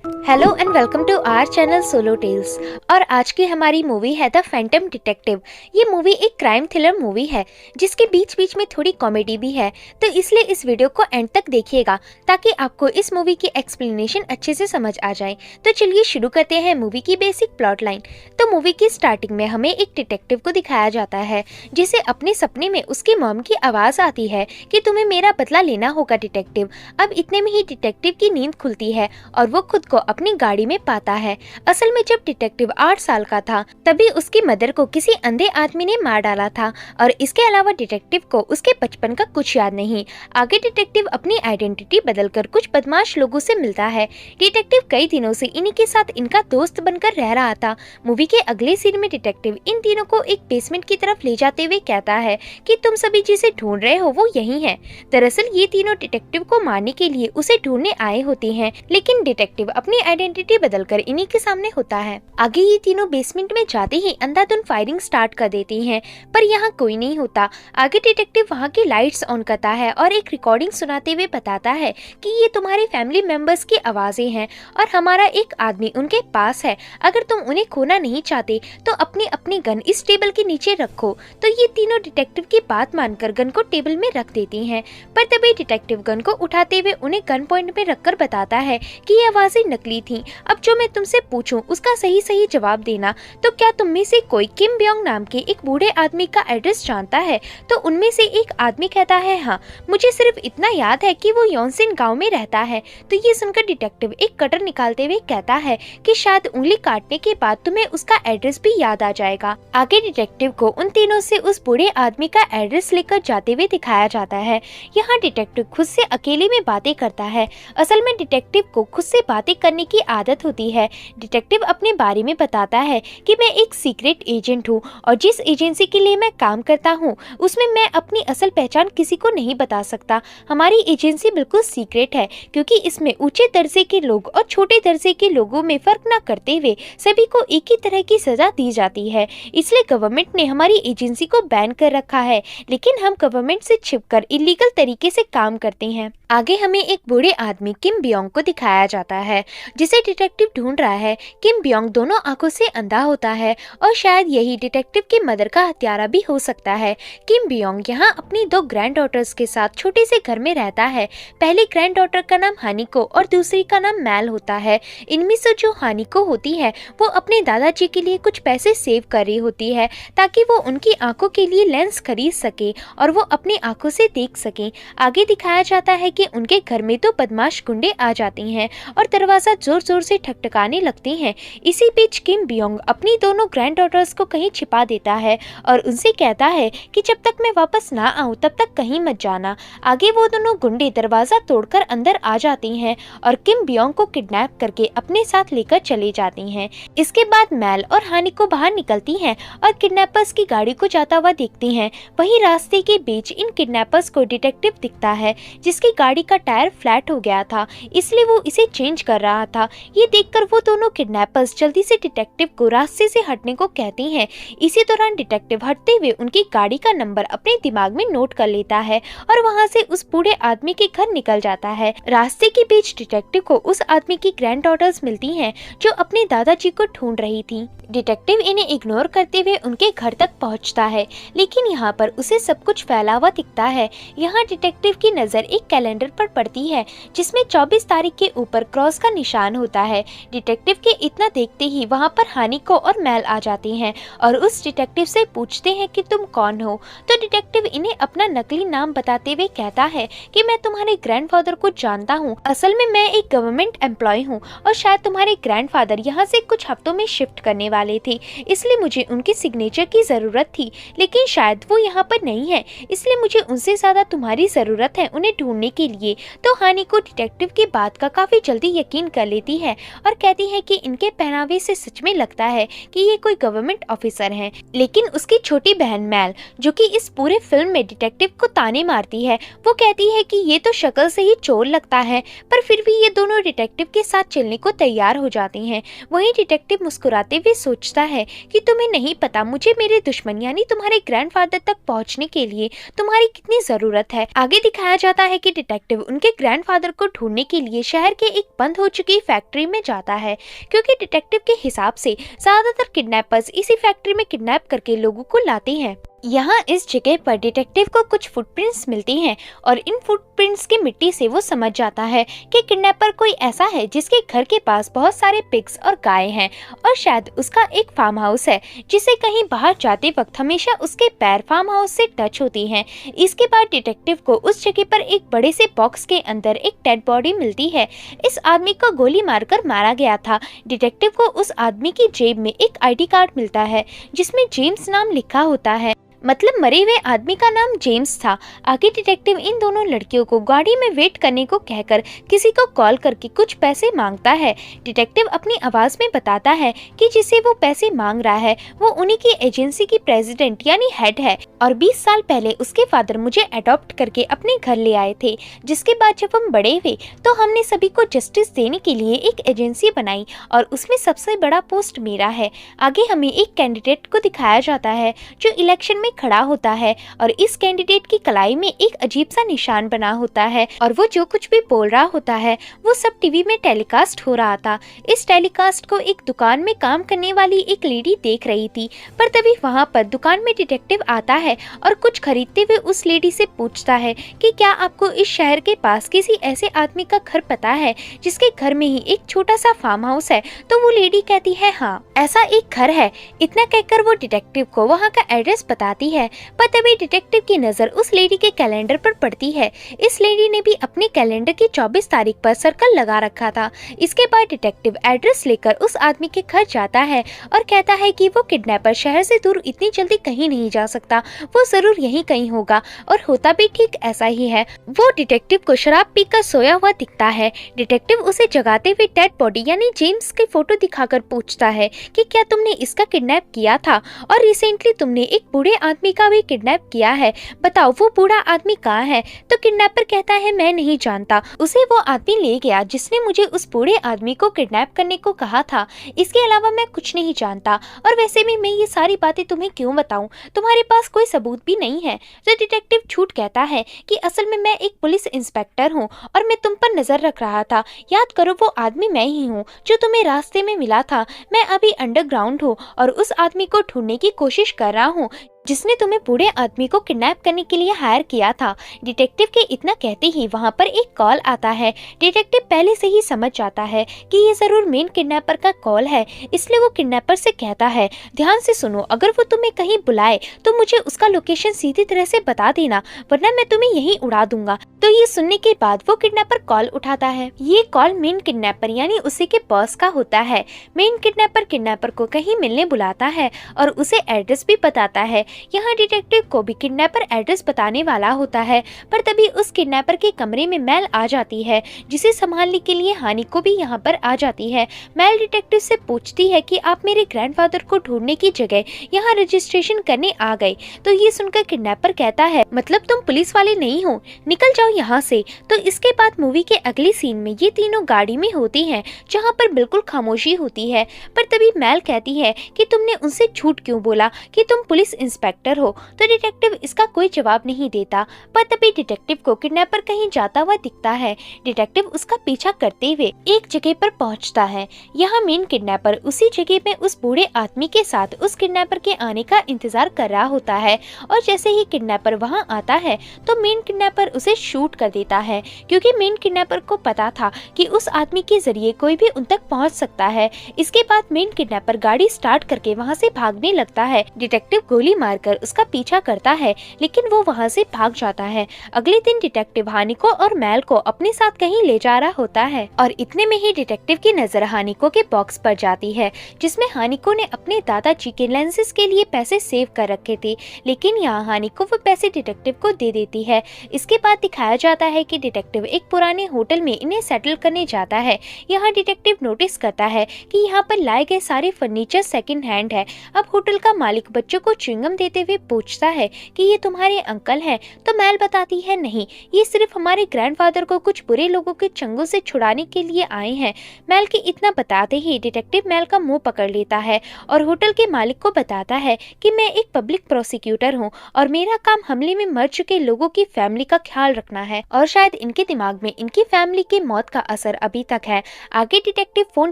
Hello and welcome to our channel solo tales. और आज की हमारी मूवी है द फैंटम डिटेक्टिव। ये मूवी एक क्राइम थ्रिलर मूवी है जिसके बीच बीच में थोड़ी कॉमेडी भी है, तो इसलिए इस वीडियो को एंड तक देखिएगा ताकि आपको इस मूवी की एक्सप्लेनेशन अच्छे से समझ आ जाए। तो चलिए शुरू करते हैं मूवी की बेसिक प्लॉट लाइन। तो मूवी की स्टार्टिंग में हमें एक डिटेक्टिव को दिखाया जाता है जिसे अपने सपने में उसकी मॉम की आवाज़ आती है कि तुम्हें मेरा बदला लेना होगा डिटेक्टिव। अब इतने में ही डिटेक्टिव की नींद खुलती है और वो खुद को अपनी गाड़ी में पाता है। असल में जब डिटेक्टिव 8 साल का था तभी उसकी मदर को किसी अंधे आदमी ने मार डाला था और इसके अलावा डिटेक्टिव को उसके बचपन का कुछ याद नहीं। आगे डिटेक्टिव अपनी आइडेंटिटी बदलकर कुछ बदमाश लोगों से मिलता है। डिटेक्टिव कई दिनों से इन्हीं के साथ इनका दोस्त बनकर रह रहा था। मूवी के अगले सीन में डिटेक्टिव इन तीनों को एक बेसमेंट की तरफ ले जाते हुए कहता है कि तुम सभी जिसे ढूंढ रहे हो वो यही है। दरअसल ये तीनों डिटेक्टिव को मारने के लिए उसे ढूंढने आए होते हैं, लेकिन डिटेक्टिव अपनी आइडेंटिटी बदलकर इन्हीं के सामने होता है। आगे ये तीनों बेसमेंट में जाते ही अंधाधुंध फायरिंग स्टार्ट कर देती हैं, पर यहाँ कोई नहीं होता। आगे डिटेक्टिव वहाँ की लाइट्स ऑन करता है और एक रिकॉर्डिंग सुनाते हुए बताता है कि ये तुम्हारे फैमिली मेंबर्स की आवाजें हैं और हमारा एक आदमी उनके पास है। अगर तुम उन्हें खोना नहीं चाहते तो अपनी अपनी गन इस टेबल के नीचे रखो। तो ये तीनों डिटेक्टिव की बात मानकर गन को टेबल में रख देती हैं, पर तभी डिटेक्टिव गन को उठाते हुए उन्हें गन पॉइंट में रखकर बताता है कि ये आवाजें नकली थी। अब जो मैं तुमसे पूछूं उसका सही सही जवाब देना। तो क्या तुम में से कोई किम ब्योंग नाम के एक बूढ़े आदमी का एड्रेस जानता है? तो उनमें से एक आदमी कहता है हाँ, मुझे सिर्फ इतना याद है कि वो योनसिन गांव में रहता है। तो ये सुनकर डिटेक्टिव एक कटर निकालते हुए कहता है कि शायद उंगली काटने के बाद तुम्हें उसका एड्रेस भी याद आ जाएगा। आगे डिटेक्टिव को उन तीनों से उस बूढ़े आदमी का एड्रेस लेकर जाते हुए दिखाया जाता है। यहाँ डिटेक्टिव खुद से अकेले में बातें करता है। असल में डिटेक्टिव को खुद से बातें करने की आदत होती है। डिटेक्टिव अपने बारे में बताता है कि मैं एक सीक्रेट एजेंट हूँ और जिस एजेंसी के लिए मैं काम करता हूँ उसमें मैं अपनी असल पहचान किसी को नहीं बता सकता। हमारी एजेंसी बिल्कुल सीक्रेट है क्योंकि इसमें ऊंचे दर्जे के लोग और छोटे दर्जे के लोगों में फर्क न करते हुए सभी को एक ही तरह की सजा दी जाती है। इसलिए गवर्नमेंट ने हमारी एजेंसी को बैन कर रखा है, लेकिन हम गवर्नमेंट से छिपकर इलीगल तरीके से काम करते हैं। आगे हमें एक बूढ़े आदमी किम ब्योंग को दिखाया जाता है जिसे डिटेक्टिव ढूंढ रहा है। किम ब्योंग दोनों आंखों से अंधा होता है और शायद यही डिटेक्टिव की मदर का हत्यारा भी हो सकता है। किम ब्योंग यहाँ अपनी 2 ग्रैंड डॉटर्स के साथ छोटे से घर में रहता है। पहली ग्रैंड डॉटर का नाम हानिको और दूसरी का नाम मैल होता है। इनमें से जो हानिको होती है वो अपने दादाजी के लिए कुछ पैसे सेव कर रही होती है ताकि वो उनकी आंखों के लिए लेंस खरीद सके और वो अपनी आंखों से देख सके। आगे दिखाया जाता है कि उनके घर में तो बदमाश गुंडे आ जाते हैं और दरवाजा जोर जोर से ठकठकाने लगते हैं। इसी बीच किम ब्योंग अपनी दोनों ग्रैंड डॉटर्स को कहीं छिपा देता है और उनसे कहता है कि जब तक मैं वापस ना आऊं तब तक कहीं मत जाना। आगे वो दोनों गुंडे दरवाजा तोड़कर अंदर आ जाते हैं और किम ब्योंग को किडनैप करके अपने साथ लेकर चले जाते हैं। इसके बाद मैल और हानिको बाहर निकलती हैं और किडनैपर्स की गाड़ी को जाता हुआ देखती हैं। वहीं रास्ते के बीच इन किडनैपर्स को डिटेक्टिव दिखता है जिसकी गाड़ी का टायर फ्लैट हो गया था, इसलिए वो इसे चेंज कर रहा था। ये देखकर वो दोनों किडनैपर्स जल्दी से डिटेक्टिव को रास्ते से हटने को कहती हैं। इसी दौरान डिटेक्टिव हटते हुए उनकी गाड़ी का नंबर अपने दिमाग में नोट कर लेता है और वहां से उस बूढ़े आदमी के घर निकल जाता है। रास्ते के बीच डिटेक्टिव को उस आदमी की ग्रैंड डॉटर्स मिलती हैं जो अपने दादाजी को ढूंढ रही थी। डिटेक्टिव इन्हें इग्नोर करते हुए उनके घर तक पहुंचता है, लेकिन यहाँ पर उसे सब कुछ फैला हुआ दिखता है। यहाँ डिटेक्टिव की नजर एक कैलेंडर पर पड़ती है जिसमें 24 तारीख के ऊपर क्रॉस का निशान होता है। डिटेक्टिव के इतना देखते ही वहाँ पर हानिको और मैल आ जाती हैं और उस डिटेक्टिव से पूछते हैं कि तुम कौन हो। तो डिटेक्टिव इन्हें अपना नकली नाम बताते हुए कहता है कि मैं तुम्हारे ग्रैंडफादर को जानता हूँ। असल में मैं एक गवर्नमेंट एम्प्लॉय हूँ और शायद तुम्हारे ग्रैंडफादर यहाँ से कुछ हफ्तों में शिफ्ट करने वाले थे, इसलिए मुझे उनकी सिग्नेचर की जरूरत थी, लेकिन शायद वो यहाँ पर नहीं है, इसलिए मुझे उनसे ज्यादा तुम्हारी जरूरत है उन्हें ढूंढने के लिए। तो हानिको डिटेक्टिव की बात का काफी जल्दी यकीन कर लेती है और कहती है कि इनके पहनावे से सच में लगता है कि ये कोई गवर्नमेंट ऑफिसर हैं। लेकिन उसकी छोटी बहन मैल, जो कि इस पूरे फिल्म में डिटेक्टिव को ताने मारती है, वो कहती है कि ये तो शक्ल से ही चोर लगता है, पर फिर भी ये दोनों डिटेक्टिव के साथ चलने को तैयार हो जाती हैं। वहीं डिटेक्टिव मुस्कुराते हुए सोचता है कि तुम्हें नहीं पता मुझे मेरे दुश्मन यानी तुम्हारे ग्रैंडफादर तक पहुंचने के लिए तुम्हारी कितनी जरूरत है। आगे दिखाया जाता है कि डिटेक्टिव उनके ग्रैंडफादर को ढूंढने के लिए शहर के एक बंद हो चुकी फैक्ट्री में जाता है, क्योंकि डिटेक्टिव के हिसाब से ज्यादातर किडनैपर्स इसी फैक्ट्री में किडनैप करके लोगों को लाते हैं। यहाँ इस जगह पर डिटेक्टिव को कुछ फुटप्रिंट्स मिलती हैं और इन फुटप्रिंट्स की मिट्टी से वो समझ जाता है कि किडनैपर कोई ऐसा है जिसके घर के पास बहुत सारे पिग्स और गाय हैं और शायद उसका एक फार्म हाउस है जिसे कहीं बाहर जाते वक्त हमेशा उसके पैर फार्म हाउस से टच होती हैं। इसके बाद डिटेक्टिव को उस जगह पर एक बड़े से बॉक्स के अंदर एक डेड बॉडी मिलती है। इस आदमी को गोली मारकर मारा गया था। डिटेक्टिव को उस आदमी की जेब में एक ID कार्ड मिलता है जिसमें जेम्स नाम लिखा होता है, मतलब मरे हुए आदमी का नाम जेम्स था। आगे डिटेक्टिव इन दोनों लड़कियों को गाड़ी में वेट करने को कहकर किसी को कॉल करके कुछ पैसे मांगता है। डिटेक्टिव अपनी आवाज में बताता है कि जिसे वो पैसे मांग रहा है वो उन्हीं की एजेंसी की प्रेसिडेंट यानी हेड है और 20 साल पहले उसके फादर मुझे अडॉप्ट करके अपने घर ले आए थे, जिसके बाद जब हम बड़े हुए तो हमने सभी को जस्टिस देने के लिए एक एजेंसी बनाई और उसमें सबसे बड़ा पोस्ट मेरा है। आगे हमें एक कैंडिडेट को दिखाया जाता है जो इलेक्शन में खड़ा होता है और इस कैंडिडेट की कलाई में एक अजीब सा निशान बना होता है और वो जो कुछ भी बोल रहा होता है वो सब टीवी में टेलीकास्ट हो रहा था। इस टेलीकास्ट को एक दुकान में काम करने वाली एक लेडी देख रही थी, पर तभी वहाँ पर दुकान में डिटेक्टिव आता है और कुछ खरीदते हुए उस लेडी से पूछता है कि क्या आपको इस शहर के पास किसी ऐसे आदमी का घर पता है जिसके घर में ही एक छोटा सा फार्म हाउस है। तो वो लेडी कहती है हाँ, ऐसा एक घर है। इतना कहकर वो डिटेक्टिव को वहाँ का एड्रेस बताती है, पर तभी डिटेक्टिव की नजर उस लेडी के कैलेंडर पर पड़ती है। इस लेडी ने भी अपने कैलेंडर की 24 तारीख पर सर्कल लगा रखा था। इसके बाद डिटेक्टिव एड्रेस लेकर उस आदमी के घर जाता है और कहता है कि वो किडनैपर शहर से दूर इतनी जल्दी कहीं नहीं जा सकता, वो जरूर यहीं कहीं होगा। और होता भी ठीक ऐसा ही है। वो डिटेक्टिव को शराब पीकर सोया हुआ दिखता है। डिटेक्टिव उसे जगाते हुए डेड बॉडी यानी जेम्स की फोटो दिखाकर पूछता है कि क्या तुमने इसका किडनैप किया था और रिसेंटली तुमने एक बूढ़े आदमी का भी किडनैप किया है, बताओ वो बूढ़ा आदमी कहाँ है। तो किडनैपर कहता है मैं नहीं जानता, उसे वो आदमी ले गया जिसने मुझे उस बूढ़े आदमी को किडनैप करने को कहा था। इसके अलावा मैं कुछ नहीं जानता और वैसे भी मैं ये सारी बातें तुम्हें क्यों बताऊं, तुम्हारे पास कोई सबूत भी नहीं है। तो डिटेक्टिव झूठ कहता है कि असल में मैं एक पुलिस इंस्पेक्टर हूँ और मैं तुम पर नजर रख रहा था। याद करो वो आदमी मैं ही हूँ जो तुम्हें रास्ते में मिला था। मैं अभी अंडरग्राउंड हूँ और उस आदमी को ढूंढने की कोशिश कर रहा हूँ जिसने तुम्हें बूढ़े आदमी को किडनैप करने के लिए हायर किया था। डिटेक्टिव के इतना कहते ही वहां पर एक कॉल आता है। डिटेक्टिव पहले से ही समझ जाता है कि ये जरूर मेन किडनैपर का कॉल है, इसलिए वो किडनैपर से कहता है ध्यान से सुनो, अगर वो तुम्हें कहीं बुलाए तो मुझे उसका लोकेशन सीधी तरह से बता देना, वरना मैं तुम्हें यहीं उड़ा दूंगा। तो ये सुनने के बाद वो किडनैपर कॉल उठाता है। ये कॉल मेन किडनैपर यानी उसी के बॉस का होता है। मेन किडनैपर को कहीं मिलने बुलाता है और उसे एड्रेस भी बताता है। यहाँ डिटेक्टिव को भी किडनैपर एड्रेस बताने वाला होता है, पर तभी उस किडनैपर के कमरे में मैल आ जाती है जिसे संभालने के लिए हानि को भी यहाँ पर आ जाती है। मैल डिटेक्टिव से पूछती है कि आप मेरे ग्रैंडफादर को ढूंढने की जगह यहाँ रजिस्ट्रेशन करने आ गए। तो ये सुनकर किडनैपर कहता है मतलब तुम पुलिस वाले नहीं हो, निकल जाओ यहाँ से। तो इसके बाद मूवी के अगले सीन में ये तीनों गाड़ी में होती हैं जहाँ पर बिल्कुल खामोशी होती है, पर तभी मैल कहती है कि तुमने उनसे झूठ क्यों बोला कि तुम पुलिस इंस्पेक्टर हो। तो डिटेक्टिव इसका कोई जवाब नहीं देता, पर तभी डिटेक्टिव को किडनैपर कहीं जाता हुआ दिखता है। डिटेक्टिव उसका पीछा करते हुए एक जगह पर पहुंचता है। यहाँ मेन किडनैपर उसी जगह में उस बूढ़े आदमी के साथ उस किडनैपर के आने का इंतजार कर रहा होता है और जैसे ही किडनैपर वहाँ आता है तो मेन किडनैपर उसे शूट कर देता है, क्योंकि मेन किडनैपर को पता था कि उस आदमी के जरिए कोई भी उन तक पहुँच सकता है। इसके बाद मेन किडनैपर गाड़ी स्टार्ट करके वहाँ से भागने लगता है। डिटेक्टिव गोली मारकर उसका पीछा करता है, लेकिन वो वहाँ से भाग जाता है। अगले दिन डिटेक्टिव हानिको और मैल को अपने साथ कहीं ले जा रहा होता है और इतने में ही डिटेक्टिव की नजर हानिको के बॉक्स पर जाती है जिसमें हानिको ने अपने दादाजी के लेंसेज के लिए पैसे सेव कर रखे थे, लेकिन यहाँ हानिको वो पैसे डिटेक्टिव को दे देती है। इसके बाद दिखाया जाता है कि डिटेक्टिव एक पुराने होटल में इन्हें सेटल करने जाता है। यहाँ डिटेक्टिव नोटिस करता है कि यहाँ पर लाए गए सारे फर्नीचर सेकंड हैंड है। अब होटल का मालिक बच्चों को च्युइंगम देते हुए पूछता है कि ये तुम्हारे अंकल हैं, तो मेल बताती है नहीं, ये सिर्फ हमारे ग्रैंडफादर को कुछ बुरे लोगों के चंगुल से छुड़ाने के लिए आए हैं। मेल के इतना बताते ही डिटेक्टिव मेल का मुंह पकड़ लेता है और होटल के मालिक को बताता है कि मैं एक पब्लिक प्रोसिक्यूटर हूँ और मेरा काम हमले में मर चुके लोगों की फैमिली का ख्याल रखना है, और शायद इनके दिमाग में इनकी फैमिली की मौत का असर अभी तक है। आगे डिटेक्टिव फोन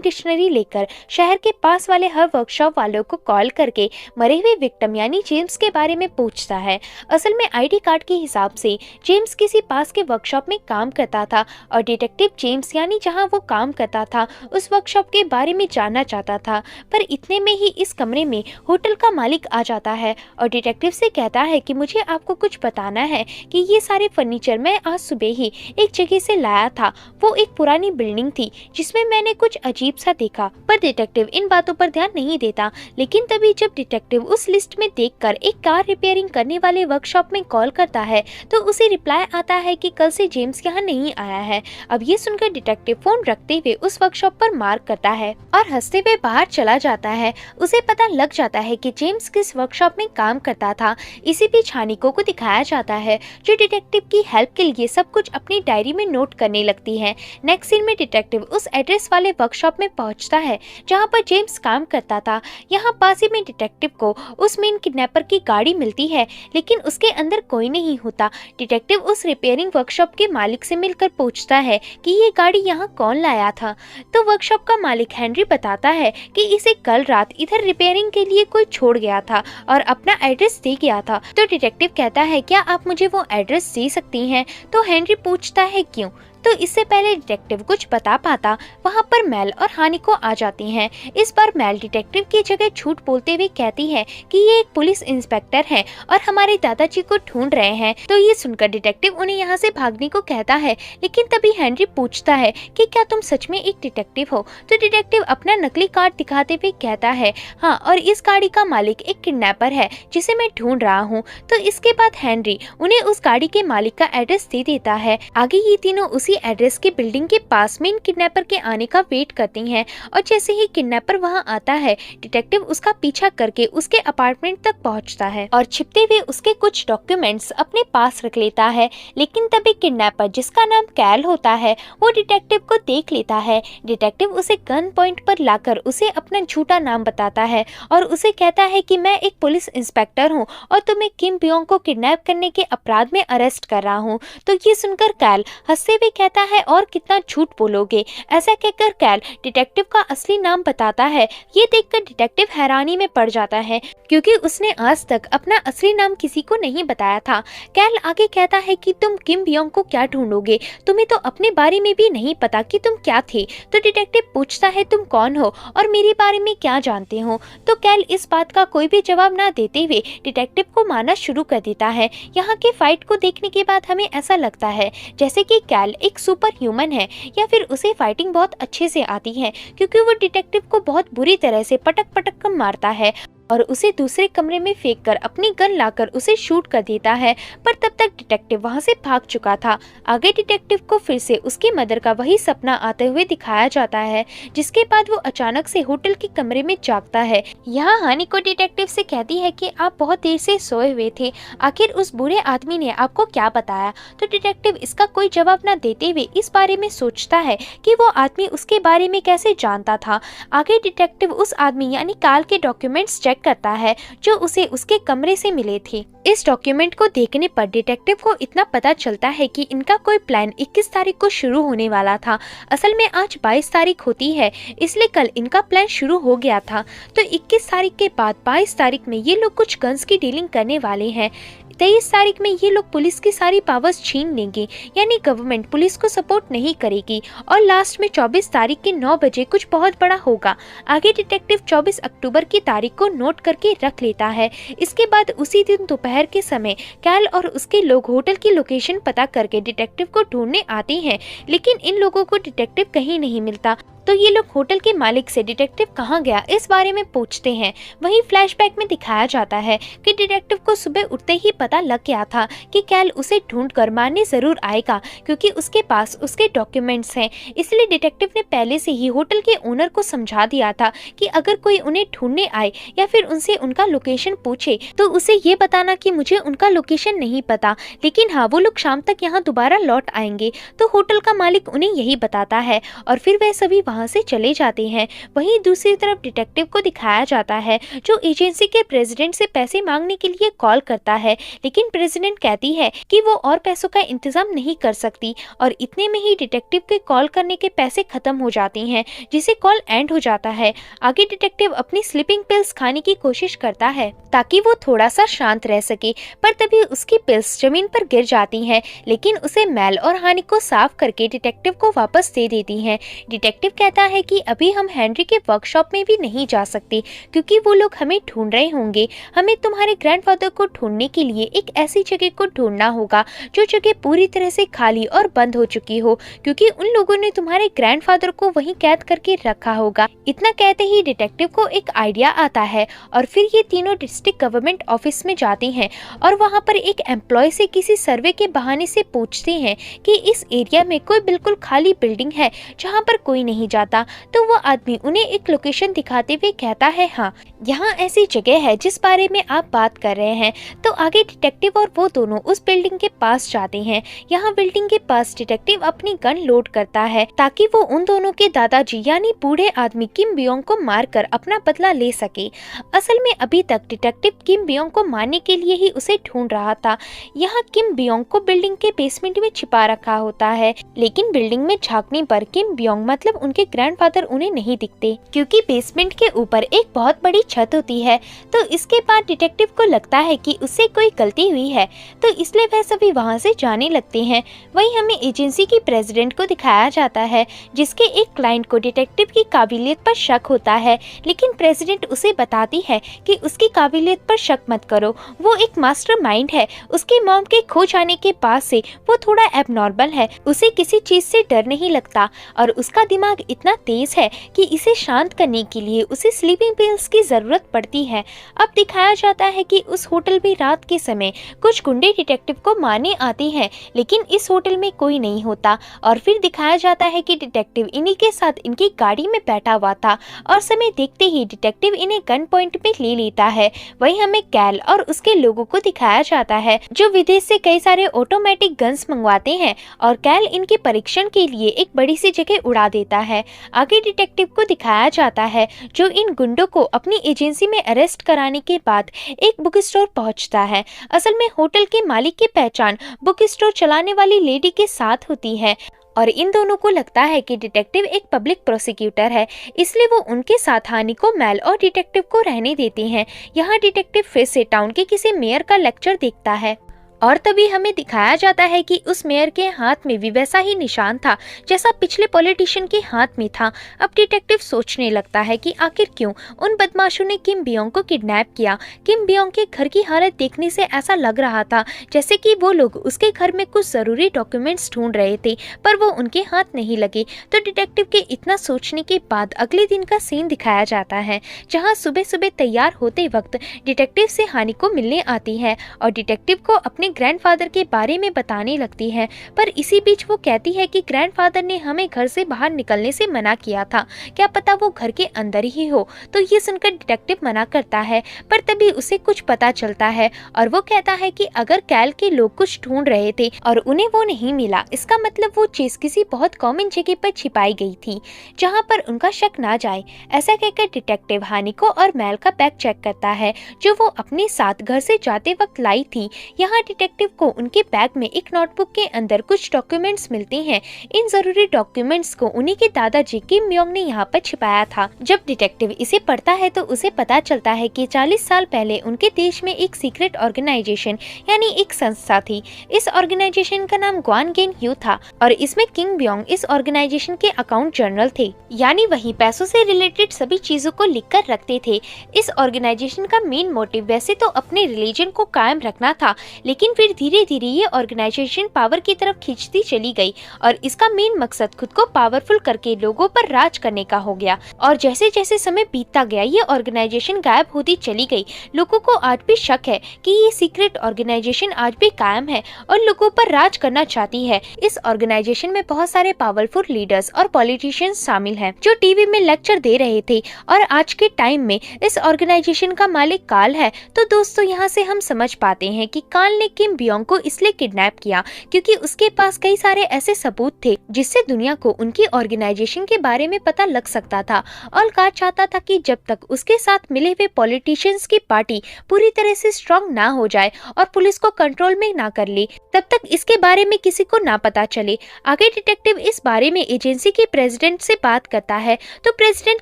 डिक्शनरी लेकर शहर के पास वाले हर वर्कशॉप वालों को कॉल करके मरे हुए विक्टिम यानी जेम्स के बारे में पूछता है। असल में आईडी कार्ड के हिसाब से जेम्स किसी पास के वर्कशॉप में काम करता था और डिटेक्टिव जेम्स यानी जहां वो काम करता था उस वर्कशॉप के बारे में जानना चाहता था। पर इतने में ही इस कमरे में होटल का मालिक आ जाता है और डिटेक्टिव से कहता है कि मुझे आपको कुछ बताना है कि ये सारे फर्नीचर मैं आज सुबह ही एक जगह से लाया था। वो एक पुरानी बिल्डिंग थी जिसमें मैंने कुछ अजीब सा देखा। पर डिटेक्टिव इन बातों पर ध्यान नहीं देता। लेकिन तभी जब डिटेक्टिव उस लिस्ट में देखकर एक कार रिपेयरिंग करने वाले वर्कशॉप में कॉल करता है तो उसे रिप्लाई आता है कि कल से जेम्स यहाँ नहीं आया है। अब ये सुनकर डिटेक्टिव फोन रखते हुए उस वर्कशॉप पर मार्क करता है और हंसते हुए बाहर चला जाता है। उसे पता लग जाता है कि जेम्स किस वर्कशॉप में काम करता था। इसी बीच हानिको को दिखाया जाता है जो डिटेक्टिव की हेल्प के लिए सब कुछ अपनी डायरी में नोट करने लगती है। नेक्स्ट सीन में डिटेक्टिव उस एड्रेस वाले वर्कशॉप में पहुंचता है जहां पर जेम्स काम करता था। यहाँ पास ही में डिटेक्टिव को उस मेन किडनैपर की गाड़ी मिलती है, लेकिन उसके अंदर कोई नहीं होता। डिटेक्टिव उस रिपेयरिंग वर्कशॉप के मालिक से मिलकर पूछता है कि ये गाड़ी यहाँ कौन लाया था, तो वर्कशॉप का मालिक हेनरी बताता है कि इसे कल रात इधर रिपेयरिंग के लिए कोई छोड़ गया था और अपना एड्रेस दे गया था। तो डिटेक्टिव कहता है क्या आप मुझे वो एड्रेस दे सकती हैं, तो हेनरी पूछता है क्यों। तो इससे पहले डिटेक्टिव कुछ बता पाता वहाँ पर मेल और हानिको आ जाती हैं। इस बार मेल डिटेक्टिव की जगह झूठ बोलते हुए कहती है कि ये एक पुलिस इंस्पेक्टर है और हमारे दादाजी को ढूंढ रहे हैं। तो ये सुनकर डिटेक्टिव उन्हें यहाँ से भागने को कहता है, लेकिन तभी हेनरी पूछता है कि क्या तुम सच में एक डिटेक्टिव हो। तो डिटेक्टिव अपना नकली कार्ड दिखाते हुए कहता है हाँ, और इस गाड़ी का मालिक एक किडनैपर है जिसे मैं ढूंढ रहा हूँ। तो इसके बाद हेनरी उन्हें उस गाड़ी के मालिक का एड्रेस दे देता है। आगे ये तीनों उसी एड्रेस की बिल्डिंग के पास में इन किडनैपर के आने का वेट करती हैं और जैसे ही किडनैपर वहां आता है डिटेक्टिव उसका पीछा करके उसके अपार्टमेंट तक पहुंचता है और छिपते हुए उसके कुछ डॉक्यूमेंट्स अपने पास रख लेता है। लेकिन तभी किडनैपर जिसका नाम कैल होता है वो डिटेक्टिव को देख लेता है। डिटेक्टिव उसे गन पॉइंट पर लाकर उसे अपना झूठा नाम बताता है और उसे कहता है कि मैं एक पुलिस इंस्पेक्टर हूँ और तुम्हें किम बियोंग को किडनैप करने के अपराध में अरेस्ट कर रहा हूँ। तो ये सुनकर कैल हंसते हुए कहता है और कितना झूठ बोलोगे। ऐसा कहकर कैल डिटेक्टिव का असली नाम बताता है। ये देखकर डिटेक्टिव हैरानी में पड़ जाता है क्योंकि उसने आज तक अपना असली नाम किसी को नहीं बताया था। कैल आगे कहता है कि तुम किम बियोंग को क्या ढूंढोगे, तुम्हें तो अपने बारे में भी नहीं पता कि तुम क्या थे। तो डिटेक्टिव पूछता है तुम कौन हो और मेरे बारे में क्या जानते हो। तो कैल इस बात का कोई भी जवाब ना देते हुए डिटेक्टिव को मारना शुरू कर देता है। यहाँ के फाइट को देखने के बाद हमें ऐसा लगता है जैसे कि कैल एक सुपर ह्यूमन है या फिर उसे फाइटिंग बहुत अच्छे से आती है, क्योंकि वो डिटेक्टिव को बहुत बुरी तरह से पटक पटक कर मारता है और उसे दूसरे कमरे में फेंककर अपनी गन लाकर उसे शूट कर देता है। पर तब तक डिटेक्टिव वहां से भाग चुका था। आगे डिटेक्टिव को फिर से उसकी मदर का वही सपना आते हुए दिखाया जाता है, जिसके बाद वो अचानक से होटल के कमरे में जागता है। यहाँ हानिको डिटेक्टिव से कहती है कि आप बहुत देर से सोए हुए थे, आखिर उस बुरे आदमी ने आपको क्या बताया। तो डिटेक्टिव इसका कोई जवाब न देते हुए इस बारे में सोचता है कि वो आदमी उसके बारे में कैसे जानता था। आगे डिटेक्टिव उस आदमी यानी काल के डॉक्यूमेंट्स चेक करता है जो उसे उसके कमरे से मिले थे। इस डॉक्यूमेंट को देखने पर डिटेक्टिव को इतना पता चलता है कि इनका कोई प्लान 21 तारीख को शुरू होने वाला था। असल में आज 22 तारीख होती है, इसलिए कल इनका प्लान शुरू हो गया था। तो 21 तारीख के बाद 22 तारीख में ये लोग कुछ गन्स की डीलिंग करने वाले हैं। 23 तारीख में ये लोग पुलिस की सारी पावर्स छीन लेंगे, यानी गवर्नमेंट पुलिस को सपोर्ट नहीं करेगी। और लास्ट में 24 तारीख के 9 बजे कुछ बहुत बड़ा होगा। आगे डिटेक्टिव 24 अक्टूबर की तारीख को नोट करके रख लेता है। इसके बाद उसी दिन दोपहर के समय कैल और उसके लोग होटल की लोकेशन पता करके डिटेक्टिव को ढूंढने आते हैं, लेकिन इन लोगों को डिटेक्टिव कहीं नहीं मिलता। तो ये लोग होटल के मालिक से डिटेक्टिव कहाँ गया इस बारे में पूछते हैं। वहीं फ्लैशबैक में दिखाया जाता है कि डिटेक्टिव को सुबह उठते ही पता लग गया था कि कैल उसे ढूंढ कर मारने जरूर आएगा, क्योंकि उसके पास उसके डॉक्यूमेंट्स हैं। इसलिए डिटेक्टिव ने पहले से ही होटल के ओनर को समझा दिया था कि अगर कोई उन्हें ढूंढने आए या फिर उनसे उनका लोकेशन पूछे तो उसे ये बताना कि मुझे उनका लोकेशन नहीं पता, लेकिन हाँ वो लोग शाम तक यहाँ दोबारा लौट आएंगे। तो होटल का मालिक उन्हें यही बताता है और फिर वह सभी वहाँ से चले जाते हैं। वहीं दूसरी तरफ डिटेक्टिव को दिखाया जाता है जो एजेंसी के प्रेसिडेंट से पैसे मांगने के लिए कॉल करता है, लेकिन प्रेसिडेंट कहती है कि वो और पैसों का इंतजाम नहीं कर सकती और इतने में ही डिटेक्टिव के कॉल करने के पैसे खत्म हो जाते हैं, जिसे कॉल एंड हो जाता है। आगे डिटेक्टिव अपनी स्लीपिंग पिल्स खाने की कोशिश करता है ताकि वो थोड़ा सा शांत रह सके, पर तभी उसकी पिल्स जमीन पर गिर जाती हैं, लेकिन उसे मैल और हानि को साफ करके डिटेक्टिव को वापस दे देती हैं। डिटेक्टिव कहता है कि अभी हम हेनरी के वर्कशॉप में भी नहीं जा सकते क्योंकि वो लोग हमें ढूंढ रहे होंगे। हमें तुम्हारे ग्रैंडफादर को ढूंढने के लिए एक ऐसी जगह को ढूंढना होगा जो जगह पूरी तरह से खाली और बंद हो चुकी हो, क्योंकि उन लोगों ने तुम्हारे ग्रैंडफादर को वहीं कैद करके रखा होगा। इतना कहते ही डिटेक्टिव को एक आइडिया आता है और फिर ये तीनों डिस्ट्रिक्ट गवर्नमेंट ऑफिस में जाते हैं और वहाँ पर एक एम्प्लॉय से किसी सर्वे के बहाने से पूछते हैं कि इस एरिया में कोई बिल्कुल खाली बिल्डिंग है जहाँ पर कोई नहीं जाता। तो वो आदमी उन्हें एक लोकेशन दिखाते हुए कहता है हाँ यहाँ ऐसी जगह है जिस बारे में आप बात कर रहे हैं। तो आगे डिटेक्टिव और वो दोनों उस बिल्डिंग के पास जाते हैं। यहाँ बिल्डिंग के पास डिटेक्टिव अपनी गन लोड करता है ताकि वो उन दोनों के दादाजी यानी बूढ़े आदमी किम बियोंग को मारकर अपना बदला ले सके। असल में अभी तक डिटेक्टिव किम बियोंग को मारने के लिए ही उसे ढूंढ रहा था। यहाँ किम बियोंग को बिल्डिंग के बेसमेंट में छिपा रखा होता है, लेकिन बिल्डिंग में झांकने पर किम बियोंग मतलब उनके ग्रैंडफादर उन्हें नहीं दिखते क्योंकि बेसमेंट के ऊपर एक बहुत बड़ी छत होती है। तो इसके बाद डिटेक्टिव को लगता है कि उससे कोई गलती हुई है, तो इसलिए वह सभी वहाँ से जाने लगते हैं। वहीं हमें एजेंसी की प्रेसिडेंट को दिखाया जाता है जिसके एक क्लाइंट को डिटेक्टिव की काबिलियत पर शक होता है, लेकिन प्रेसिडेंट उसे बताती है कि उसकी काबिलियत पर शक मत करो, वो एक मास्टरमाइंड है। उसकी मॉम के खो जाने के बाद से वो थोड़ा एबनॉर्मल है, उसे किसी चीज से डर नहीं लगता और उसका दिमाग इतना तेज है कि इसे शांत करने के लिए उसे स्लीपिंग पिल्स की जरूरत पड़ती है। अब दिखाया जाता है कि उस होटल में रात के समय कुछ गुंडे डिटेक्टिव को मारने आते हैं, लेकिन इस होटल में कोई नहीं होता और फिर दिखाया जाता है कि डिटेक्टिव इन्हीं के साथ इनकी गाड़ी में बैठा हुआ था और समय देखते ही डिटेक्टिव इन्हें गन पॉइंट पे ले लेता है। वहीं हमें कैल और उसके लोगों को दिखाया जाता है जो विदेश से कई सारे ऑटोमेटिक गन्स मंगवाते हैं और कैल इनके परीक्षण के लिए एक बड़ी सी जगह उड़ा देता है। आगे डिटेक्टिव को दिखाया जाता है जो इन गुंडों को अपनी एजेंसी में अरेस्ट कराने के बाद एक बुक स्टोर पहुंचता है। असल में होटल के मालिक की पहचान बुक स्टोर चलाने वाली लेडी के साथ होती है और इन दोनों को लगता है कि डिटेक्टिव एक पब्लिक प्रोसिक्यूटर है, इसलिए वो उनके साथ हानि को, मैल और डिटेक्टिव को रहने देते हैं। यहाँ डिटेक्टिव फिर से टाउन के किसी मेयर का लेक्चर देखता है और तभी हमें दिखाया जाता है कि उस मेयर के हाथ में भी वैसा ही निशान था जैसा पिछले पॉलिटिशियन के हाथ में था। अब डिटेक्टिव सोचने लगता है कि आखिर क्यों उन बदमाशों ने किम बियोंग को किडनैप किया। किम बियोंग के घर की हालत देखने से ऐसा लग रहा था जैसे कि वो लोग उसके घर में कुछ जरूरी डॉक्यूमेंट्स ढूंढ रहे थे, पर वो उनके हाथ नहीं लगे। तो डिटेक्टिव के इतना सोचने के बाद अगले दिन का सीन दिखाया जाता है जहाँ सुबह सुबह तैयार होते वक्त डिटेक्टिव से हानि को मिलने आती है और डिटेक्टिव को अपने ग्रैंडफादर के बारे में बताने लगती है, पर इसी बीच वो कहती है कि ग्रैंडफादर ने हमें घर से बाहर निकलने से मना किया था, क्या पता वो घर के अंदर ही हो। तो ये सुनकर डिटेक्टिव मना करता है, पर तभी उसे कुछ पता चलता है और वो कहता है कि अगर कैल के लोग कुछ ढूंढ रहे थे और उन्हें वो नहीं मिला, इसका मतलब वो चीज किसी बहुत कॉमन जगह पर छिपाई गई थी जहाँ पर उनका शक ना जाए। ऐसा कहकर डिटेक्टिव हानि को और मैल का बैग चेक करता है जो वो अपने साथ घर से जाते वक्त लाई थी। यहाँ डिटेक्टिव को उनके बैग में एक नोटबुक के अंदर कुछ डॉक्यूमेंट्स मिलते हैं। इन जरूरी डॉक्यूमेंट्स को उन्हीं के दादाजी किम बियोंग ने यहाँ पर छिपाया था। जब डिटेक्टिव इसे पढ़ता है तो उसे पता चलता है कि 40 साल पहले उनके देश में एक सीक्रेट ऑर्गेनाइजेशन यानी एक संस्था थी। इस ऑर्गेनाइजेशन का नाम ग्वान गेन यू था और इसमें किम बियोंग इस ऑर्गेनाइजेशन के अकाउंट जनरल थे, यानी वही पैसों से रिलेटेड सभी चीजों को लिख कर रखते थे। इस ऑर्गेनाइजेशन का मेन मोटिव वैसे तो अपने रिलीजन को कायम रखना था, लेकिन लेकिन फिर धीरे धीरे ये ऑर्गेनाइजेशन पावर की तरफ खींचती चली गई और इसका मेन मकसद खुद को पावरफुल करके लोगों पर राज करने का हो गया। और जैसे जैसे समय बीतता गया ये ऑर्गेनाइजेशन गायब होती चली गई। लोगों को आज भी शक है कि ये सीक्रेट ऑर्गेनाइजेशन आज भी कायम है और लोगों पर राज करना चाहती है। इस ऑर्गेनाइजेशन में बहुत सारे पावरफुल लीडर्स और पॉलिटिशियंस शामिल हैं जो टीवी में लेक्चर दे रहे थे और आज के टाइम में इस ऑर्गेनाइजेशन का मालिक काल है। तो दोस्तों यहाँ से हम समझ पाते हैं कि काल ने किम बियोंग को इसलिए किडनैप किया क्योंकि उसके पास कई सारे ऐसे सबूत थे जिससे दुनिया को उनकी ऑर्गेनाइजेशन के बारे में पता लग सकता था। और काल चाहता था कि जब तक उसके साथ मिले हुए पॉलिटिशियंस की पार्टी पूरी तरह से स्ट्रांग ना हो जाए और पुलिस को कंट्रोल में ना कर ले तब तक इसके बारे में किसी को ना पता चले। आगे डिटेक्टिव इस बारे में एजेंसी के प्रेसिडेंट से बात करता है तो प्रेसिडेंट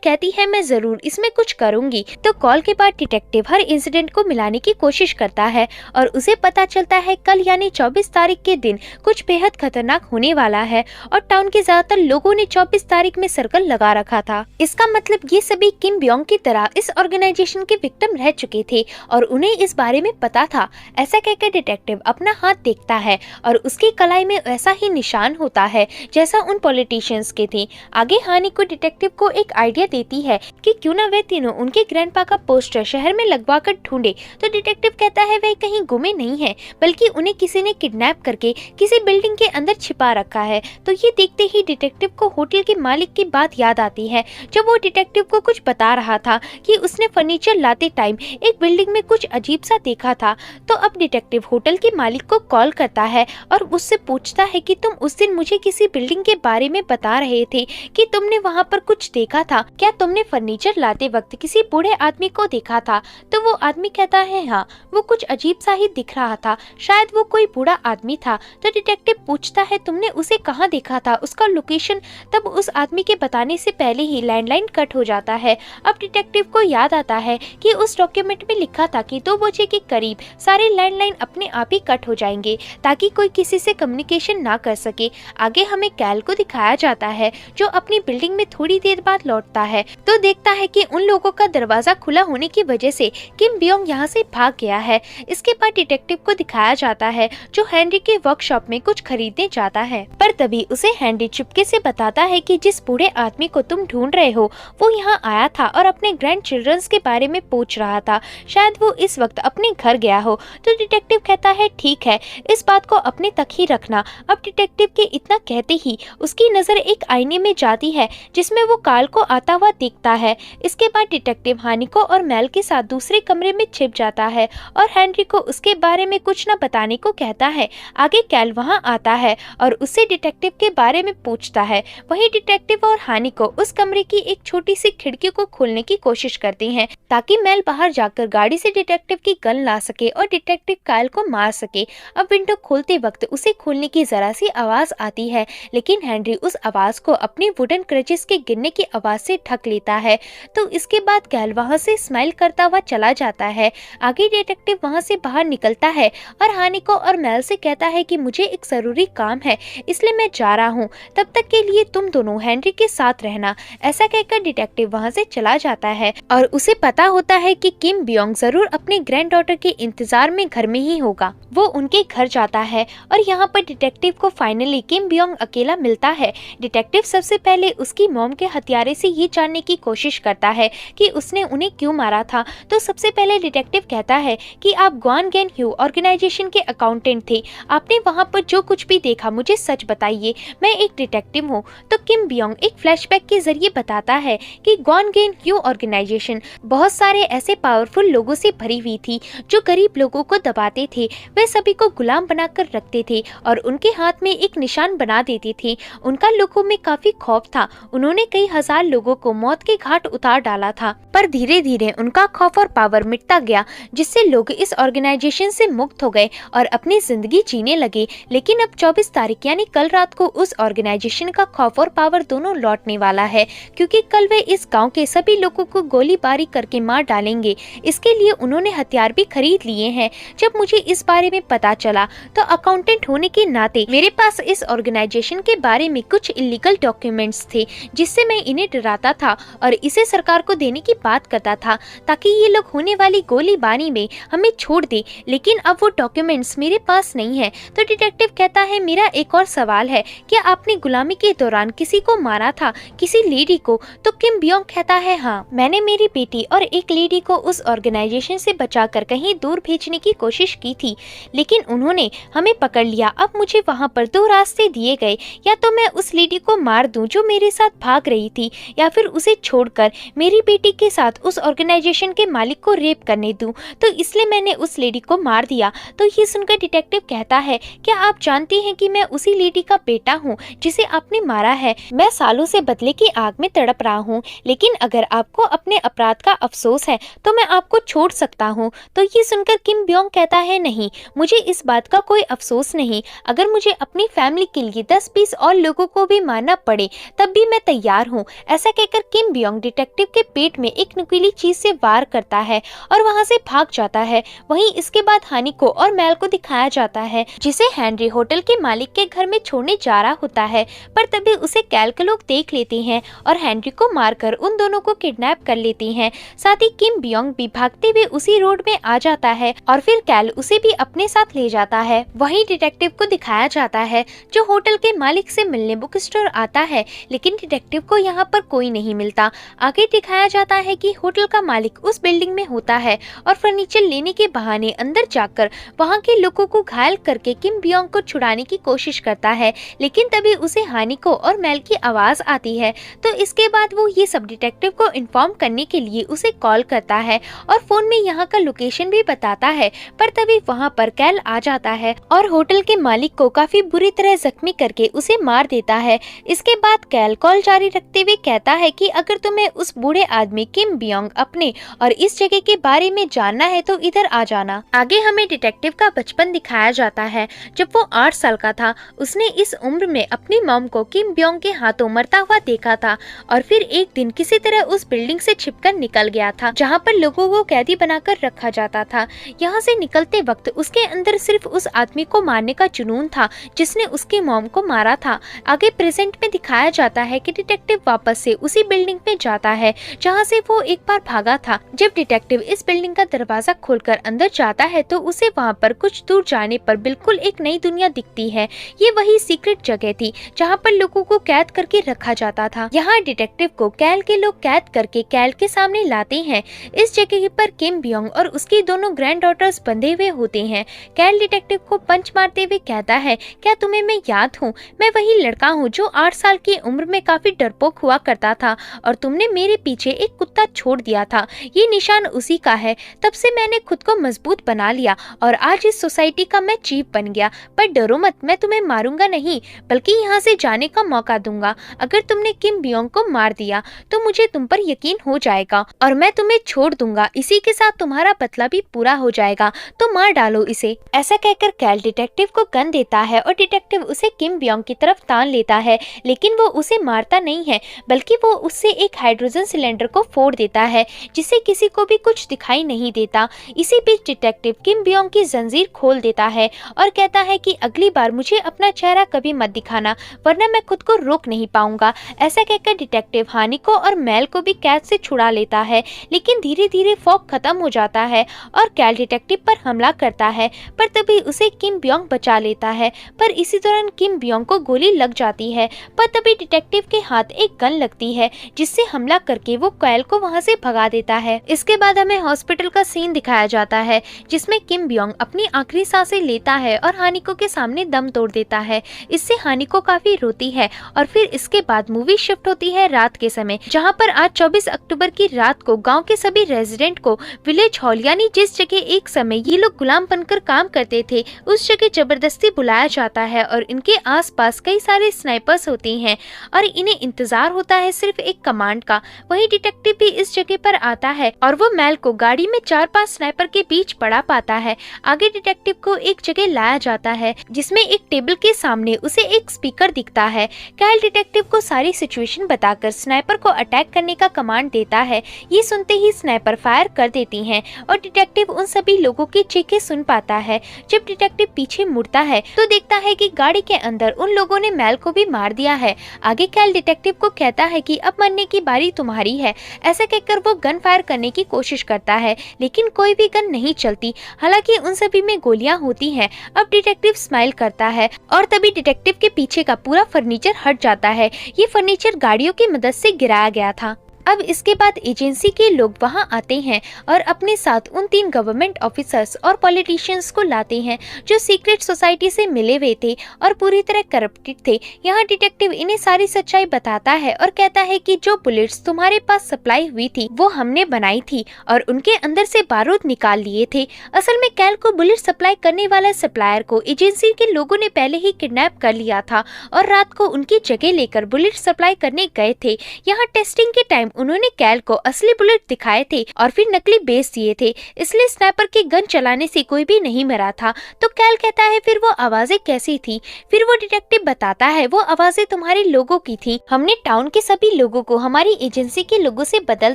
कहती है मैं जरूर इसमें कुछ करूंगी। तो कॉल के बाद डिटेक्टिव हर इंसिडेंट को मिलाने की कोशिश करता है और उसे पता चलता है कल यानी 24 तारीख के दिन कुछ बेहद खतरनाक होने वाला है और टाउन के ज्यादातर लोगों ने 24 तारीख में सर्कल लगा रखा था। इसका मतलब ये सभी किम बियोंग की तरह इस ऑर्गेनाइजेशन के विक्टिम रह चुके थे और उन्हें इस बारे में पता था। ऐसा कहकर डिटेक्टिव अपना हाथ देखता है और उसकी कलाई में ऐसा ही निशान होता है जैसा उन पॉलिटिशियंस के थे। आगे हानि को डिटेक्टिव को एक आइडिया देती है कि क्यों ना वे तीनों उनके ग्रैंडपा का पोस्टर शहर में लगवा कर ढूंढे। तो डिटेक्टिव कहता है वे कहीं गुमे नहीं है बल्कि उन्हें किसी ने किडनैप करके किसी बिल्डिंग के अंदर छिपा रखा है। तो ये देखते ही डिटेक्टिव को होटल के मालिक की बात याद आती है जब वो डिटेक्टिव को कुछ बता रहा था कि उसने फर्नीचर लाते टाइम एक बिल्डिंग में कुछ अजीब सा देखा था। तो अब डिटेक्टिव होटल के मालिक को कॉल करता है और उससे पूछता है कि तुम उस दिन मुझे किसी बिल्डिंग के बारे में बता रहे थे कि तुमने वहाँ पर कुछ देखा था, क्या तुमने फर्नीचर लाते वक्त किसी बूढ़े आदमी को देखा था? तो वो आदमी कहता है हाँ, वो कुछ अजीब सा ही दिख रहा था, शायद वो कोई बूढ़ा आदमी था। तो डिटेक्टिव पूछता है तुमने उसे कहाँ देखा था, उसका लोकेशन? तब उस आदमी के बताने से पहले ही लैंडलाइन कट हो जाता है। अब डिटेक्टिव को याद आता है कि उस डॉक्यूमेंट में लिखा था कि 2 बजे के करीब सारे लैंडलाइन अपने आप ही कट हो जाएंगे ताकि कोई किसी से कम्युनिकेशन ना कर सके। आगे हमें कैल को दिखाया जाता है जो अपनी बिल्डिंग में थोड़ी देर बाद लौटता है तो देखता है कि उन लोगों का दरवाजा खुला होने की वजह से किम बियोंग यहाँ से भाग गया है। इसके बाद डिटेक्टिव को दिखाया जाता है जो हेनरी के वर्कशॉप में कुछ खरीदने जाता है, पर तभी उसे हेनरी चुपके से बताता है कि जिस बूढ़े आदमी को तुम ढूंढ रहे हो वो यहाँ आया था और अपने ग्रैंड चिल्ड्रंस के बारे में पूछ रहा था, शायद वो इस वक्त अपने घर गया हो। तो डिटेक्टिव कहता है ठीक है, इस बात को अपने तक ही रखना। अब डिटेक्टिव के इतना कहते ही उसकी नजर एक आईने में जाती है जिसमें वो काल को आता हुआ देखता है। इसके बाद डिटेक्टिव हानिको और मेल के साथ दूसरे कमरे में छिप जाता है और हेनरी को उसके बारे में कुछ न बताने को कहता है। आगे कैल वहाँ आता है और उससे डिटेक्टिव के बारे में पूछता है। वहीं डिटेक्टिव और हानिको उस कमरे की एक छोटी सी खिड़की को खोलने की कोशिश करती हैं ताकि मेल बाहर जाकर गाड़ी से डिटेक्टिव की गन ला सके और डिटेक्टिव कायल को मार सके। अब विंडो खोलते वक्त उसे खोलने की जरा सी आवाज आती है लेकिन हेनरी उस आवाज को अपनी वुडन क्रचेस के गिरने की आवाज से ढक लेता है। तो इसके बाद कैल वहां से स्माइल करता हुआ चला जाता है। आगे डिटेक्टिव वहां से बाहर निकलता है और हानिको और मेल से कहता है कि मुझे एक जरूरी काम है इसलिए मैं जा रहा हूँ, तब तक के लिए तुम दोनों हेनरी के साथ रहना। ऐसा कहकर डिटेक्टिव वहां से चला जाता है और उसे पता होता है कि किम बियोंग जरूर अपने ग्रैंड डॉटर के इंतजार में घर में ही होगा। वो उनके घर जाता है और यहाँ पर डिटेक्टिव को फाइनली किम बियोंग अकेला मिलता है। डिटेक्टिव सबसे पहले उसकी मॉम के हथियारे से ये जानने की कोशिश करता है कि उसने उन्हें क्यों मारा था। तो सबसे पहले डिटेक्टिव कहता है कि आप ग्वान गेन ह्यू ऑर्गेनाइजेशन के अकाउंटेंट थे, आपने वहाँ पर जो कुछ भी देखा मुझे सच बताइए, मैं एक डिटेक्टिव हूँ। तो किम बियोंग एक फ्लैशबैक के जरिए बताता है कि ग्वान गेन ह्यू ऑर्गेनाइजेशन बहुत सारे ऐसे पावरफुल लोगों से भरी हुई थी जो गरीब लोगों को दबाते थे। वे सभी को गुलाम बनाकर रखते थे और उनके हाथ में एक निशान बना देते थे। उनका लोगों में काफी खौफ था, उन्होंने कई हजार लोगों को मौत के घाट उतार डाला था। पर धीरे धीरे उनका खौफ और पावर मिटता गया जिससे लोग इस ऑर्गेनाइजेशन से मुक्त हो गए और अपनी जिंदगी जीने लगे। लेकिन अब 24 तारीख यानी कल रात को उस ऑर्गेनाइजेशन का खौफ और पावर दोनों लौटने वाला है, क्योंकि कल वे इस गांव के सभी लोगों को गोलीबारी करके मार डालेंगे। इसके लिए उन्होंने हथियार भी खरीद लिए हैं। जब मुझे इस बारे में पता चला तो अकाउंटेंट होने के नाते मेरे पास इस ऑर्गेनाइजेशन के बारे में कुछ इलीगल डॉक्यूमेंट्स थे, जिससे मैं इन्हें डराता था और इसे सरकार को देने की बात करता था ताकि ये लोग होने वाली गोलीबारी में हमें छोड़ दे। लेकिन अब वो डॉक्यूमेंट्स मेरे पास नहीं है। तो डिटेक्टिव कहता है, मेरा एक और सवाल है, क्या आपने गुलामी के दौरान किसी को मारा था, किसी लेडी को? तो किम बियोंग कहता है, हाँ, मैंने मेरी बेटी और एक लेडी को उस ऑर्गेनाइजेशन से बचाकर कहीं दूर भेजने की कोशिश की थी, लेकिन उन्होंने हमें पकड़ लिया। अब मुझे वहाँ पर दो रास्ते दिए गए, या तो मैं उस लेडी को मार दूं जो मेरे साथ भाग रही थी, या फिर उसे छोड़कर मेरी बेटी के साथ उस ऑर्गेनाइजेशन के मालिक को रेप करने दूं। तो इसलिए मैंने उस लेडी को मार दिया। तो ये सुनकर डिटेक्टिव कहता है, क्या आप जानती हैं कि मैं उसी लेडी का बेटा हूँ जिसे आपने मारा है? मैं सालों से बदले की आग में तड़प रहा हूँ, लेकिन अगर आपको अपने अपराध का अफसोस है तो मैं आपको छोड़ सकता हूँ। तो ये सुनकर किम बियोंग कहता है, नहीं, मुझे इस बात का कोई अफसोस नहीं। अगर मुझे अपनी फैमिली के लिए 10-20 और लोगों को भी मारना पड़े तब भी मैं तैयार हूँ। ऐसा कहकर किम बियोंग डिटेक्टिव के पेट में एक नुकीली चीज से वार करता है और वहाँ से भाग जाता है। वहीं इसके बाद हानि को और मैल को दिखाया जाता है, जिसे हेनरी होटल के मालिक के घर में छोड़ने जा रहा होता है, पर तभी उसे कैल के लोग देख लेते हैं और हेनरी को मारकर उन दोनों को किडनैप कर लेते हैं। साथ ही किम बियोंग भी भागते हुए उसी रोड में आ जाता है और फिर कैल उसे भी अपने साथ ले जाता है। वहीं डिटेक्टिव को दिखाया जाता है जो होटल के मालिक से मिलने बुक स्टोर आता है, लेकिन डिटेक्टिव को यहाँ पर कोई नहीं मिलता। आगे दिखाया जाता है कि होटल का मालिक उस बिल्डिंग में होता है और फर्नीचर लेने के बहाने अंदर जाकर वहाँ के लोगों को घायल करके किम बियोंग को छुड़ाने की कोशिश करता है, लेकिन तभी उसे हानिको और मेल की आवाज आती है। तो इसके बाद वो ये सब डिटेक्टिव को इन्फॉर्म करने के लिए उसे कॉल करता है और फोन में यहाँ का लोकेशन भी बताता है, पर तभी वहाँ पर कैल आ जाता है और होटल के मालिक को काफी बुरी तरह जख्मी करके उसे मार देता है। इसके बाद कैल कॉल जारी रखते हुए कहता है कि अगर तुम्हें उस बूढ़े आदमी किम बियोंग अपने और इस जगह के बारे में जानना है तो इधर आ जाना। आगे हमें डिटेक्टिव का बचपन दिखाया जाता है। जब वो 8 साल का था, उसने इस उम्र में अपनी मॉम को किम बियोंग के हाथों मरता हुआ देखा था और फिर एक दिन किसी तरह उस बिल्डिंग से छिपकर निकल गया था जहाँ पर लोगों को कैदी बनाकर रखा जाता था। यहाँ से निकलते वक्त उसके अंदर सिर्फ उस आदमी को मारने का जुनून था जिसने उसके मॉम को मारा था। आगे प्रेजेंट में दिखाया जाता है कि डिटेक्टिव वापस से उसी बिल्डिंग में जाता है जहाँ से वो एक बार भागा था। जब डिटेक्टिव इस बिल्डिंग का दरवाजा खोलकर अंदर जाता है तो उसे वहाँ पर कुछ दूर जाने पर बिल्कुल एक नई दुनिया दिखती है। ये वही सीक्रेट जगह थी जहाँ पर लोगों को कैद करके रखा जाता था। यहाँ डिटेक्टिव को कैल के लोग कैद करके कैल के सामने लाते हैं। इस जगह पर किम बियोंग और उसकी दोनों ग्रैंड डॉटर्स बंधे हुए होते हैं। कैल डिटेक्टिव को पंच मारते हुए कहता है, क्या तुम्हें मैं याद हूँ? मैं वही लड़का हूँ जो 8 साल की उम्र में काफी डरपोक हुआ करता था और तुमने मेरे पीछे एक कुत्ता छोड़ दिया था। ये निशान उसी का है। तब से मैंने खुद को मजबूत बना लिया और आज इस सोसाइटी का मैं चीफ बन गया। पर डरो मत, मैं तुम्हें मारूंगा नहीं, बल्कि यहाँ से जाने का मौका दूंगा। अगर तुमने किम बियोंग को मार दिया तो मुझे तुम पर यकीन हो जाएगा और मैं तुम्हें छोड़ दूंगा। इसी के साथ तुम्हारा बदला भी पूरा हो जाएगा, तो मार डालो इसे। ऐसा कहकर कैल डिटेक्टिव को गन देता है और डिटेक्टिव उसे किम बियोंग की तरफ तान लेता है, लेकिन वो उसे मारता नहीं है, बल्कि वो उससे एक हाइड्रोजन सिलेंडर को फोड़ देता है जिससे किसी को भी कुछ दिखाई नहीं देता। इसी बीच डिटेक्टिव किम बियोंग की जंजीर खोल देता है और कहता है कि अगली बार मुझे अपना चेहरा कभी मत दिखाना, वरना मैं खुद को रोक नहीं पाऊंगा। ऐसा कहकर डिटेक्टिव हानिको और मेल को भी कैद से छुड़ा लेता है, लेकिन धीरे धीरे फॉग खत्म हो जाता है और कैल डिटेक्टिव पर हमला करता है, पर तभी उसे किम बियोंग बचा लेता है। पर इसी दौरान किम बियोंग को गोली लग जाती है, पर तभी डिटेक्टिव के हाथ एक गन लगती है जिससे हमला करके वो कैल को वहां से भगा देता है। इसके बाद हमें हॉस्पिटल का सीन दिखाया जाता है जिसमें किम बियोंग अपनी आखिरी सांसें लेता है और हानिको के सामने दम तोड़ देता है। इससे हानिको काफी रोती है और फिर इसके बाद मूवी शिफ्ट होती है रात के समय, जहाँ पर आज 24 अक्टूबर की रात को गाँव के सभी रेजिडेंट को विलेज हॉल यानी जिस जगह एक समय ये लोग गुलाम बनकर काम करते थे उस जगह जबरदस्ती बुलाया जाता है और इनके आसपास कई सारे स्नाइपर्स होते हैं और इन्हें इंतजार होता है सिर्फ एक कमांड का। वही डिटेक्टिव भी इस जगह पर आता है और वो मेल को गाड़ी में 4-5 स्नाइपर के बीच पड़ा पाता है। आगे डिटेक्टिव को एक जगह लाया जाता है जिसमें एक टेबल के सामने सामने उसे एक स्पीकर दिखता है। कैल डिटेक्टिव को सारी सिचुएशन बताकर स्नाइपर को अटैक करने का कमांड देता है। ये सुनते ही स्नाइपर फायर कर देती हैं और डिटेक्टिव उन सभी लोगों की चीखें सुन पाता है। जब डिटेक्टिव पीछे मुड़ता है तो देखता है कि गाड़ी के अंदर उन लोगों ने मेल को भी मार दिया है। आगे कैल डिटेक्टिव को कहता है कि अब मरने की बारी तुम्हारी है। ऐसा कहकर वो गन फायर करने की कोशिश करता है, लेकिन कोई भी गन नहीं चलती। हालांकि उन सभी में गोलियां होती हैं। अब डिटेक्टिव स्माइल करता है और तभी डिटेक्टिव के पीछे का पूरा फर्नीचर हट जाता है। ये फर्नीचर गाड़ियों की मदद से गिराया गया था। अब इसके बाद एजेंसी के लोग वहां आते हैं और अपने साथ उन 3 गवर्नमेंट ऑफिसर्स और पॉलिटिशियंस को लाते हैं जो सीक्रेट सोसाइटी से मिले हुए थे और पूरी तरह करप्टेड थे। यहाँ डिटेक्टिव इन्हें सारी सच्चाई बताता है और कहता है कि जो बुलेट्स तुम्हारे पास सप्लाई हुई थी वो हमने बनाई थी और उनके अंदर से बारूद निकाल लिए थे। असल में कैल को बुलेट सप्लाई करने वाला सप्लायर को एजेंसी के लोगों ने पहले ही किडनैप कर लिया था और रात को उनकी जगह लेकर बुलेट सप्लाई करने गए थे। यहाँ टेस्टिंग के टाइम उन्होंने कैल को असली बुलेट दिखाए थे और फिर नकली बेच दिए थे, इसलिए स्नाइपर की गन चलाने से कोई भी नहीं मरा था। तो कैल कहता है फिर वो आवाजें कैसी थी? फिर वो डिटेक्टिव बताता है वो आवाजें तुम्हारे लोगों की थी। हमने टाउन के सभी लोगों को हमारी एजेंसी के लोगों से बदल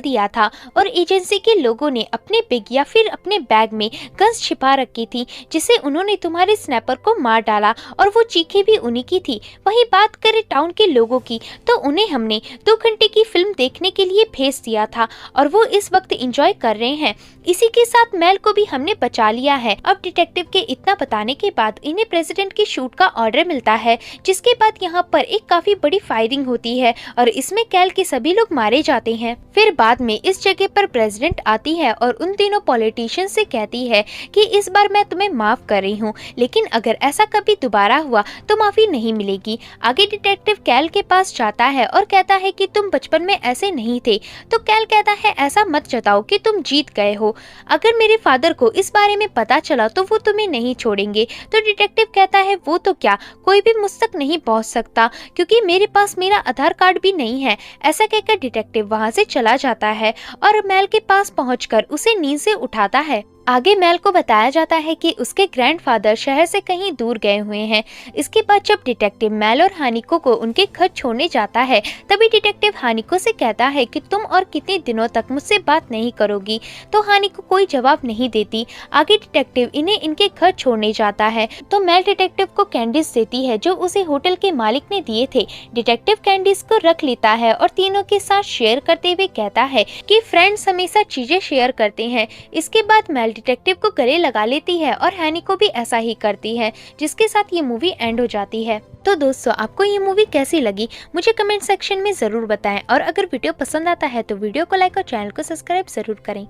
दिया था और एजेंसी के लोगों ने अपने बिग या फिर अपने बैग में गन्स छिपा रखी थी, जिससे उन्होंने तुम्हारे स्नाइपर को मार डाला और वो चीखें भी उन्हीं की थी। वही बात करें टाउन के लोगों की तो उन्हें हमने 2 घंटे की फिल्म देखने के लिए भेज दिया था और वो इस वक्त एंजॉय कर रहे हैं। इसी के साथ मेल को भी हमने बचा लिया है। अब डिटेक्टिव के इतना बताने के बाद इन्हें प्रेसिडेंट की शूट का ऑर्डर मिलता है, जिसके बाद यहाँ पर एक काफी बड़ी फायरिंग होती है और इसमें कैल के सभी लोग मारे जाते हैं। फिर बाद में इस जगह पर प्रेसिडेंट आती है और उन तीनों पॉलिटिशियन से कहती है कि इस बार मैं तुम्हें माफ कर रही हूँ, लेकिन अगर ऐसा कभी दोबारा हुआ तो माफी नहीं मिलेगी। आगे डिटेक्टिव कैल के पास जाता है और कहता है कि तुम बचपन में ऐसे नहीं थे। तो कैल कहता है ऐसा मत जताओ कि तुम जीत गए हो। अगर मेरे फादर को इस बारे में पता चला तो वो तुम्हें नहीं छोड़ेंगे। तो डिटेक्टिव कहता है वो तो क्या, कोई भी मुझ तक नहीं पहुंच सकता क्योंकि मेरे पास मेरा आधार कार्ड भी नहीं है। ऐसा कहकर डिटेक्टिव वहां से चला जाता है और मेल के पास पहुंचकर उसे नींद से उठाता है। आगे मेल को बताया जाता है कि उसके ग्रैंडफादर शहर से कहीं दूर गए हुए हैं। इसके बाद जब डिटेक्टिव मेल और हानिको को उनके घर छोड़ने जाता है तभी डिटेक्टिव हानिको से कहता है कि तुम और कितने दिनों तक मुझसे बात नहीं करोगी। तो हानिको कोई जवाब नहीं देती। आगे डिटेक्टिव इन्हें इनके घर छोड़ने जाता है तो मेल डिटेक्टिव को कैंडीज देती है जो उसे होटल के मालिक ने दिए थे। डिटेक्टिव कैंडीज को रख लेता है और तीनों के साथ शेयर करते हुए कहता है कि फ्रेंड्स हमेशा चीजें शेयर करते हैं। इसके बाद मेल डिटेक्टिव को गले लगा लेती है और हैनी को भी ऐसा ही करती है, जिसके साथ ये मूवी एंड हो जाती है। तो दोस्तों आपको ये मूवी कैसी लगी मुझे कमेंट सेक्शन में जरूर बताएं और अगर वीडियो पसंद आता है तो वीडियो को लाइक और चैनल को सब्सक्राइब जरूर करें।